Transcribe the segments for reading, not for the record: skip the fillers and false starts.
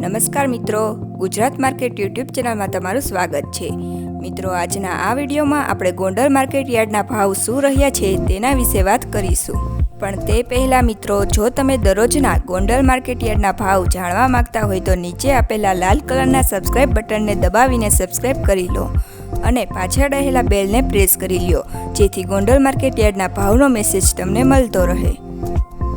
નમસ્કાર મિત્રો, Gujarat market YouTube ચેનલમાં તમારું સ્વાગત છે। મિત્રો, આજના આ વિડીયોમાં આપણે ગોંડલ માર્કેટ યાર્ડના ભાવ શું રહ્યા છે તેના વિશે વાત કરીશું। પણ તે પહેલાં મિત્રો, જો તમે દરરોજના ગોંડલ માર્કેટ યાર્ડના ભાવ જાણવા માંગતા હોય તો નીચે આપેલા લાલ કલરના સબસ્ક્રાઇબ બટનને દબાવીને સબસ્ક્રાઇબ કરી લો અને પાછળ રહેલા બેલને પ્રેસ કરી લ્યો, જેથી ગોંડલ માર્કેટ યાર્ડના ભાવનો મેસેજ તમને મળતો રહે।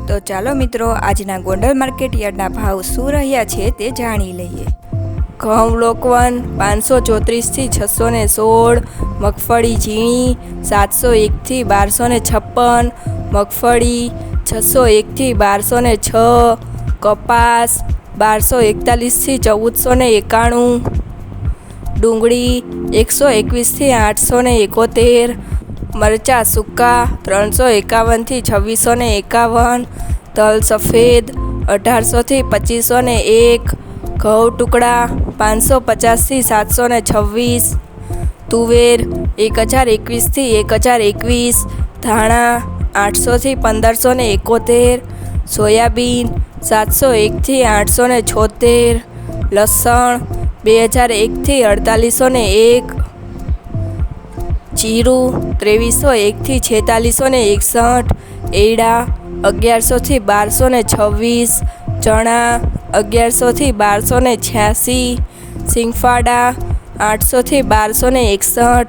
તો ચાલો મિત્રો, આજના ગોંડલ માર્કેટ યાર્ડના ભાવ શું રહ્યા છે તે જાણી લઈએ। ઘઉં લોકવન 534 થી 616, મગફળી ઝીણી 701 થી 1256, મગફળી 601 થી 1206, કપાસ 1241 થી 1491, ડુંગળી 121 થી 871, મરચાં સૂકા 351 થી 2651, તલ સફેદ 1800 થી 2501, ઘઉં ટુકડા 550 થી 726, તુવેર 1021 થી 1021, ધાણા 800 થી 1571, સોયાબીન 701 થી 876, લસણ 2001 થી 4801, જીરું 2301 થી 4661, એડા 1100 થી 1226, ચણા 1100 થી 1286, સિંગફાડા 800 થી 1261,